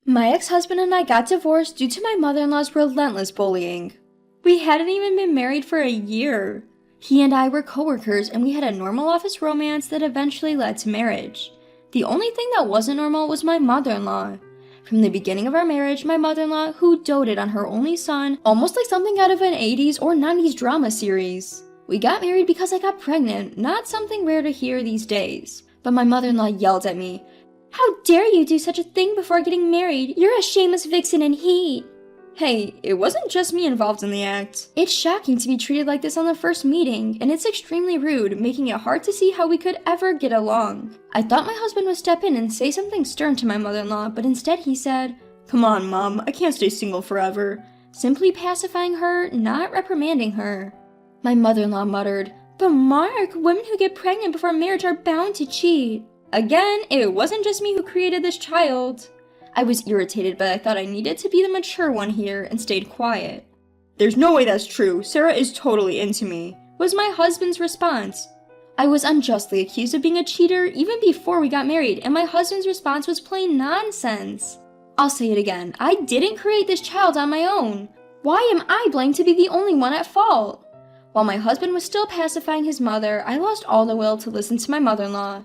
My ex-husband and I got divorced due to my mother-in-law's relentless bullying. We hadn't even been married for a year. He and I were coworkers and we had a normal office romance that eventually led to marriage. The only thing that wasn't normal was my mother-in-law. From the beginning of our marriage, my mother-in-law, who doted on her only son, almost like something out of an 80s or 90s drama series. We got married because I got pregnant, not something rare to hear these days. But my mother-in-law yelled at me, "How dare you do such a thing before getting married? You're a shameless vixen in heat." Hey, it wasn't just me involved in the act. It's shocking to be treated like this on the first meeting, and it's extremely rude, making it hard to see how we could ever get along. I thought my husband would step in and say something stern to my mother-in-law, but instead he said, "Come on, Mom, I can't stay single forever," simply pacifying her, not reprimanding her. My mother-in-law muttered, "But Mark, women who get pregnant before marriage are bound to cheat." Again, it wasn't just me who created this child. I was irritated, but I thought I needed to be the mature one here and stayed quiet. "There's no way that's true. Sarah is totally into me," was my husband's response. I was unjustly accused of being a cheater even before we got married, and my husband's response was plain nonsense. I'll say it again, I didn't create this child on my own. Why am I blamed to be the only one at fault? While my husband was still pacifying his mother, I lost all the will to listen to my mother-in-law.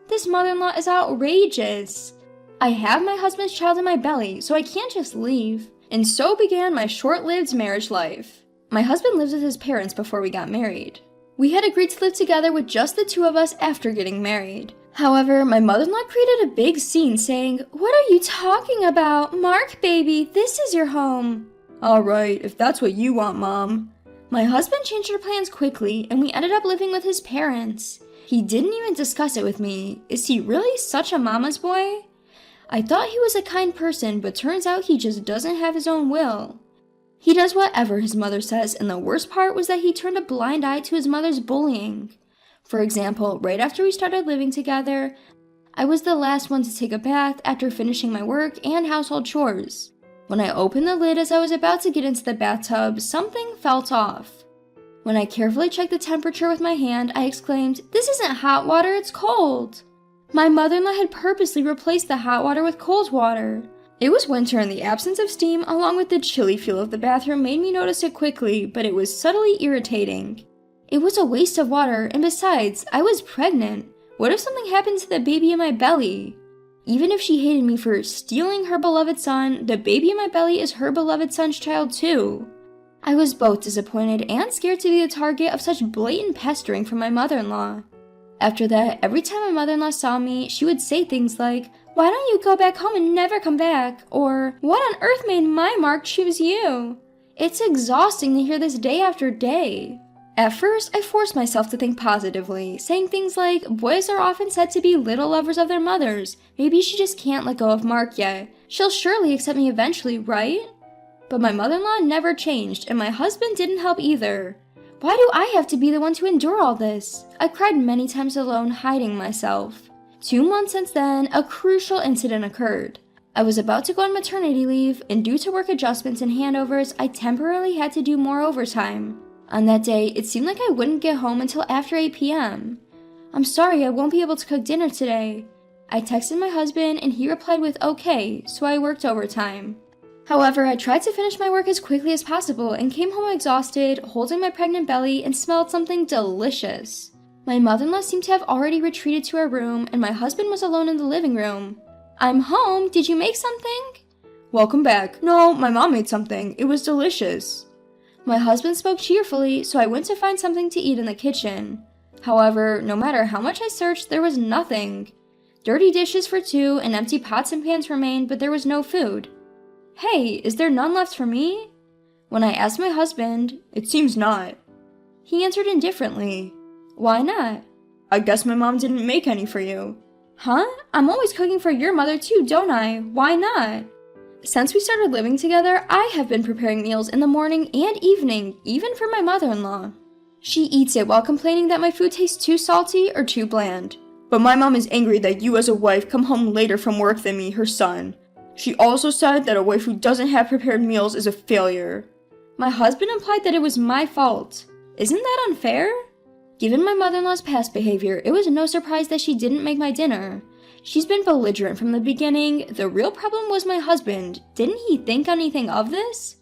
This mother-in-law is outrageous. I have my husband's child in my belly, so I can't just leave. And so began my short-lived marriage life. My husband lived with his parents before we got married. We had agreed to live together with just the two of us after getting married. However, my mother-in-law created a big scene saying, "What are you talking about? Mark, baby, this is your home." "Alright, if that's what you want, Mom." My husband changed our plans quickly, and we ended up living with his parents. He didn't even discuss it with me. Is he really such a mama's boy? I thought he was a kind person, but turns out he just doesn't have his own will. He does whatever his mother says, and the worst part was that he turned a blind eye to his mother's bullying. For example, right after we started living together, I was the last one to take a bath after finishing my work and household chores. When I opened the lid as I was about to get into the bathtub, something felt off. When I carefully checked the temperature with my hand, I exclaimed, "This isn't hot water, it's cold." My mother-in-law had purposely replaced the hot water with cold water. It was winter and the absence of steam along with the chilly feel of the bathroom made me notice it quickly, but it was subtly irritating. It was a waste of water, and besides, I was pregnant. What if something happened to the baby in my belly? Even if she hated me for stealing her beloved son, the baby in my belly is her beloved son's child too. I was both disappointed and scared to be the target of such blatant pestering from my mother-in-law. After that, every time my mother-in-law saw me, she would say things like, "Why don't you go back home and never come back?" Or, "What on earth made my Mark choose you?" It's exhausting to hear this day after day. At first, I forced myself to think positively, saying things like, "Boys are often said to be little lovers of their mothers. Maybe she just can't let go of Mark yet. She'll surely accept me eventually, right?" But my mother-in-law never changed, and my husband didn't help either. Why do I have to be the one to endure all this? I cried many times alone, hiding myself. 2 months since then, a crucial incident occurred. I was about to go on maternity leave, and due to work adjustments and handovers, I temporarily had to do more overtime. On that day, it seemed like I wouldn't get home until after 8 p.m. "I'm sorry, I won't be able to cook dinner today." I texted my husband, and he replied with "okay," so I worked overtime. However, I tried to finish my work as quickly as possible and came home exhausted, holding my pregnant belly, and smelled something delicious. My mother-in-law seemed to have already retreated to her room, and my husband was alone in the living room. "I'm home, did you make something?" "Welcome back. No, my mom made something. It was delicious." My husband spoke cheerfully, so I went to find something to eat in the kitchen. However, no matter how much I searched, there was nothing. Dirty dishes for two and empty pots and pans remained, but there was no food. "Hey, is there none left for me?" When I asked my husband, "It seems not." He answered indifferently, "Why not?" "I guess my mom didn't make any for you." "Huh? I'm always cooking for your mother too, don't I? Why not?" Since we started living together, I have been preparing meals in the morning and evening, even for my mother-in-law. She eats it while complaining that my food tastes too salty or too bland. "But my mom is angry that you as a wife come home later from work than me, her son. She also said that a wife who doesn't have prepared meals is a failure." My husband implied that it was my fault. Isn't that unfair? Given my mother-in-law's past behavior, it was no surprise that she didn't make my dinner. She's been belligerent from the beginning. The real problem was my husband. Didn't he think anything of this?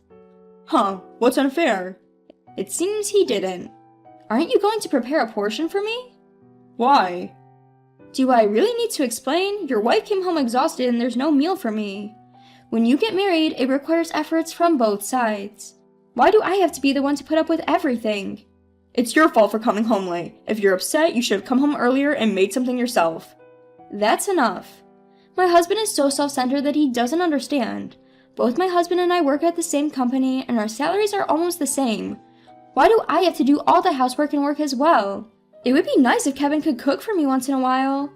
Huh, what's unfair? It seems he didn't. Aren't you going to prepare a portion for me? Why? Do I really need to explain? Your wife came home exhausted and there's no meal for me. When you get married, it requires efforts from both sides. Why do I have to be the one to put up with everything? It's your fault for coming home late. If you're upset, you should have come home earlier and made something yourself. That's enough. My husband is so self-centered that he doesn't understand. Both my husband and I work at the same company and our salaries are almost the same. Why do I have to do all the housework and work as well? It would be nice if Kevin could cook for me once in a while.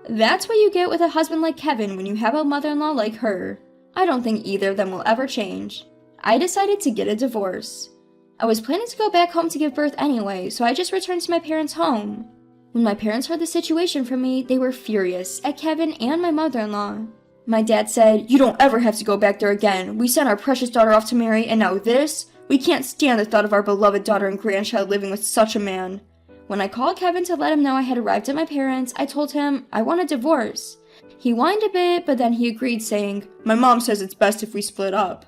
That's what you get with a husband like Kevin when you have a mother-in-law like her. I don't think either of them will ever change. I decided to get a divorce. I was planning to go back home to give birth anyway, so I just returned to my parents' home. When my parents heard the situation from me, they were furious at Kevin and my mother-in-law. My dad said, "You don't ever have to go back there again. We sent our precious daughter off to marry, and now this? We can't stand the thought of our beloved daughter and grandchild living with such a man." When I called Kevin to let him know I had arrived at my parents', I told him I want a divorce. He whined a bit, but then he agreed, saying, "My mom says it's best if we split up."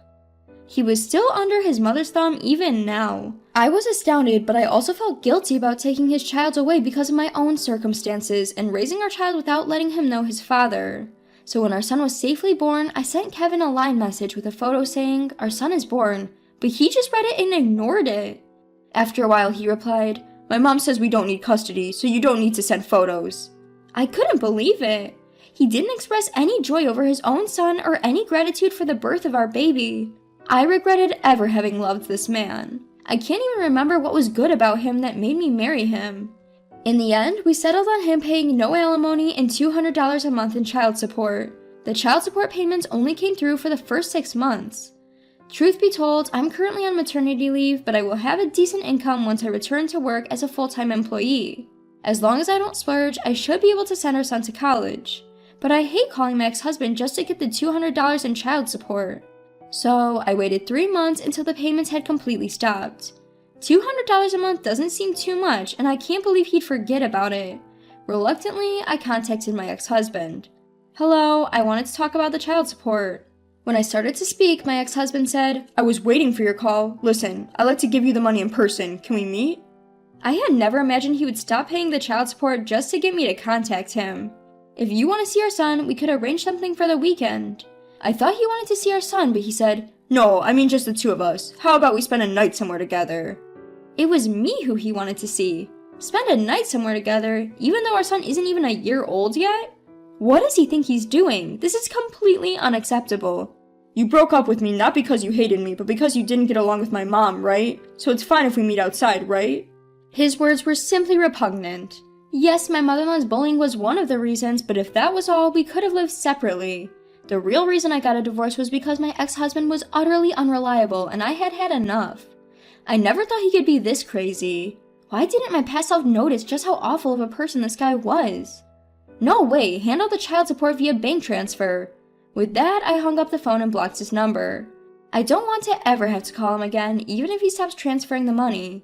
He was still under his mother's thumb even now. I was astounded, but I also felt guilty about taking his child away because of my own circumstances and raising our child without letting him know his father. So when our son was safely born, I sent Kevin a line message with a photo saying, "Our son is born," but he just read it and ignored it. After a while, he replied, "My mom says we don't need custody, so you don't need to send photos." I couldn't believe it. He didn't express any joy over his own son or any gratitude for the birth of our baby. I regretted ever having loved this man. I can't even remember what was good about him that made me marry him. In the end, we settled on him paying no alimony and $200 a month in child support. The child support payments only came through for the first 6 months. Truth be told, I'm currently on maternity leave, but I will have a decent income once I return to work as a full-time employee. As long as I don't splurge, I should be able to send our son to college. But I hate calling my ex-husband just to get the $200 in child support. So I waited 3 months until the payments had completely stopped. $200 a month doesn't seem too much, and I can't believe he'd forget about it. Reluctantly, I contacted my ex-husband. "Hello, I wanted to talk about the child support." When I started to speak, my ex-husband said, "I was waiting for your call. Listen, I'd like to give you the money in person. Can we meet?" I had never imagined he would stop paying the child support just to get me to contact him. "If you want to see our son, we could arrange something for the weekend." I thought he wanted to see our son, but he said, "No, I mean just the two of us. How about we spend a night somewhere together?" It was me who he wanted to see. Spend a night somewhere together, even though our son isn't even a year old yet? What does he think he's doing? This is completely unacceptable. "You broke up with me not because you hated me, but because you didn't get along with my mom, right? So it's fine if we meet outside, right?" His words were simply repugnant. Yes, my mother-in-law's bullying was one of the reasons, but if that was all, we could have lived separately. The real reason I got a divorce was because my ex-husband was utterly unreliable and I had had enough. I never thought he could be this crazy. Why didn't my past self notice just how awful of a person this guy was? No way, handle the child support via bank transfer. With that, I hung up the phone and blocked his number. I don't want to ever have to call him again, even if he stops transferring the money.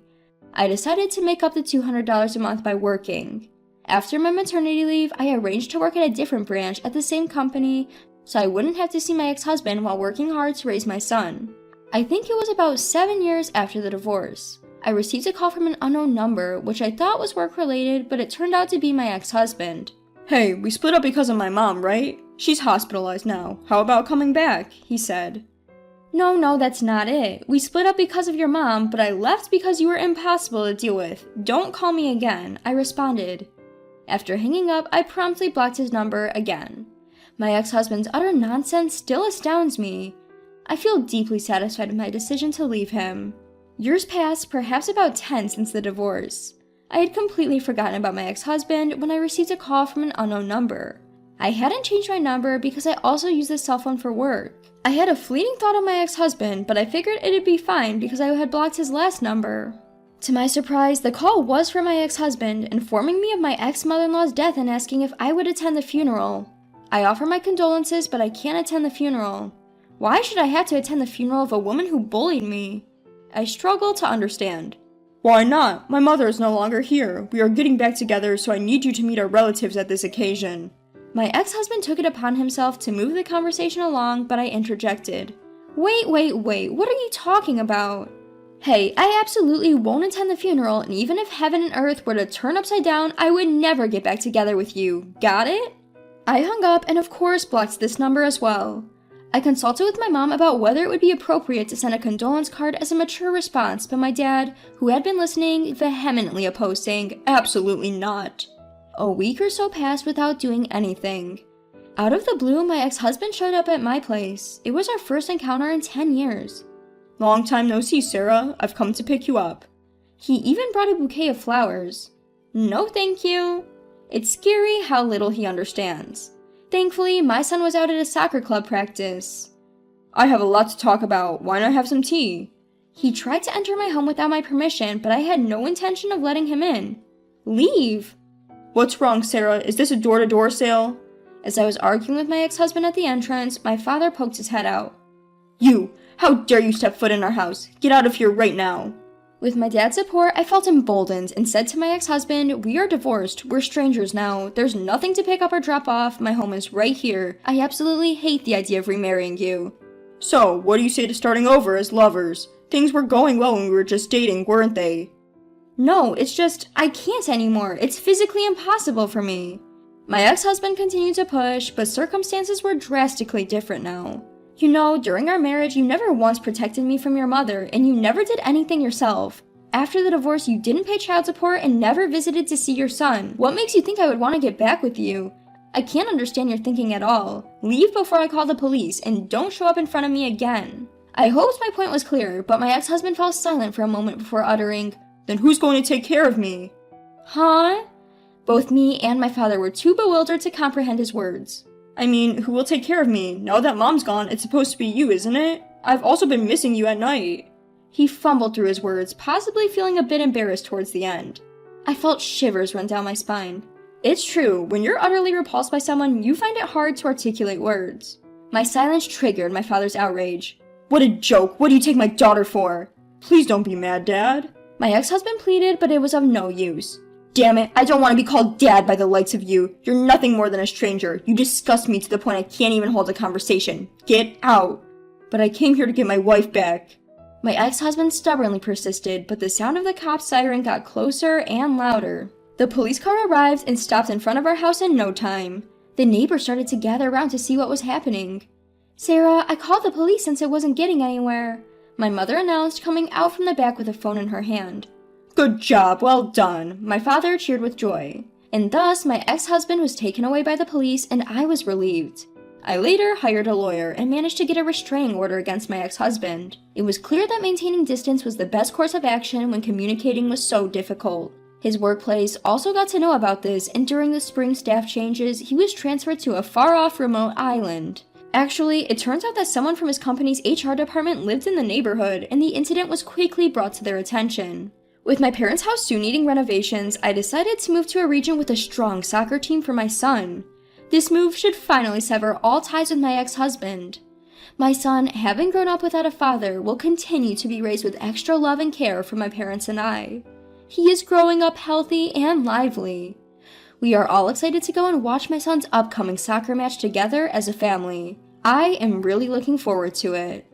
I decided to make up the $200 a month by working. After my maternity leave, I arranged to work at a different branch at the same company so I wouldn't have to see my ex-husband while working hard to raise my son. I think it was about 7 years after the divorce. I received a call from an unknown number, which I thought was work-related, but it turned out to be my ex-husband. "Hey, we split up because of my mom, right? She's hospitalized now. How about coming back?" he said. No, that's not it. We split up because of your mom, but I left because you were impossible to deal with. Don't call me again, I responded. After hanging up, I promptly blocked his number again. My ex-husband's utter nonsense still astounds me. I feel deeply satisfied with my decision to leave him. Years passed, perhaps about 10 since the divorce. I had completely forgotten about my ex-husband when I received a call from an unknown number. I hadn't changed my number because I also use this cell phone for work. I had a fleeting thought of my ex-husband, but I figured it'd be fine because I had blocked his last number. To my surprise, the call was from my ex-husband, informing me of my ex-mother-in-law's death and asking if I would attend the funeral. I offer my condolences, but I can't attend the funeral. Why should I have to attend the funeral of a woman who bullied me? I struggle to understand. "Why not? My mother is no longer here. We are getting back together, so I need you to meet our relatives at this occasion." My ex-husband took it upon himself to move the conversation along, but I interjected. Wait, what are you talking about? Hey, I absolutely won't attend the funeral, and even if heaven and earth were to turn upside down, I would never get back together with you. Got it? I hung up and of course blocked this number as well. I consulted with my mom about whether it would be appropriate to send a condolence card as a mature response, but my dad, who had been listening, vehemently opposed, saying, absolutely not. A week or so passed without doing anything. Out of the blue, my ex-husband showed up at my place. It was our first encounter in 10 years. Long time no see, Sarah. I've come to pick you up. He even brought a bouquet of flowers. No thank you. It's scary how little he understands. Thankfully, my son was out at a soccer club practice. I have a lot to talk about. Why not have some tea? He tried to enter my home without my permission, but I had no intention of letting him in. Leave! What's wrong, Sarah? Is this a door-to-door sale? As I was arguing with my ex-husband at the entrance, my father poked his head out. You! How dare you step foot in our house? Get out of here right now! With my dad's support, I felt emboldened and said to my ex-husband, we are divorced, we're strangers now, there's nothing to pick up or drop off, my home is right here, I absolutely hate the idea of remarrying you. So, what do you say to starting over as lovers? Things were going well when we were just dating, weren't they? No, it's just, I can't anymore, it's physically impossible for me. My ex-husband continued to push, but circumstances were drastically different now. You know, during our marriage, you never once protected me from your mother, and you never did anything yourself. After the divorce, you didn't pay child support and never visited to see your son. What makes you think I would want to get back with you? I can't understand your thinking at all. Leave before I call the police, and don't show up in front of me again. I hoped my point was clear, but my ex-husband fell silent for a moment before uttering, Then who's going to take care of me? Huh? Both me and my father were too bewildered to comprehend his words. I mean, who will take care of me? Now that Mom's gone, it's supposed to be you, isn't it? I've also been missing you at night. He fumbled through his words, possibly feeling a bit embarrassed towards the end. I felt shivers run down my spine. It's true, when you're utterly repulsed by someone, you find it hard to articulate words. My silence triggered my father's outrage. What a joke! What do you take my daughter for? Please don't be mad, Dad. My ex-husband pleaded, but it was of no use. Damn it, I don't want to be called Dad by the likes of you. You're nothing more than a stranger. You disgust me to the point I can't even hold a conversation. Get out. But I came here to get my wife back. My ex-husband stubbornly persisted, but the sound of the cop's siren got closer and louder. The police car arrived and stopped in front of our house in no time. The neighbors started to gather around to see what was happening. Sarah, I called the police since it wasn't getting anywhere, my mother announced, coming out from the back with a phone in her hand. Good job, well done. My father cheered with joy. And thus, my ex-husband was taken away by the police and I was relieved. I later hired a lawyer and managed to get a restraining order against my ex-husband. It was clear that maintaining distance was the best course of action when communicating was so difficult. His workplace also got to know about this, and during the spring staff changes, he was transferred to a far-off remote island. Actually, it turns out that someone from his company's HR department lived in the neighborhood, and the incident was quickly brought to their attention. With my parents' house soon needing renovations, I decided to move to a region with a strong soccer team for my son. This move should finally sever all ties with my ex-husband. My son, having grown up without a father, will continue to be raised with extra love and care from my parents and I. He is growing up healthy and lively. We are all excited to go and watch my son's upcoming soccer match together as a family. I am really looking forward to it.